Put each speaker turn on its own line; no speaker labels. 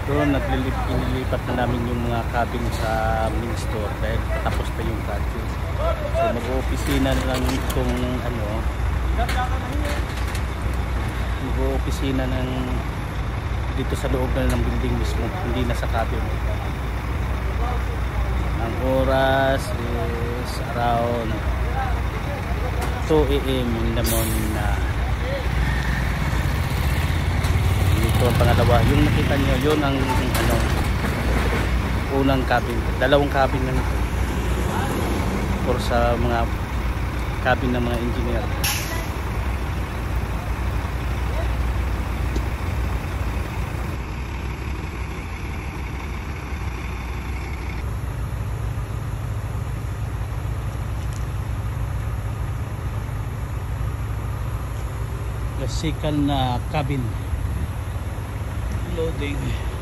Doon inilipat na namin yung mga cabin sa main store dahil tapos na yung project. So mag-opisina na lang itong ano, mag-opisina ng dito sa loob na ng building mismo, hindi na sa cabin. Ang oras is around 2 AM in the morning na. Ito ang pangalawa, yung nakita nyo yun ang ano, unang cabin, dalawang cabin lang ito for sa mga cabin ng mga engineer. The second cabin loading.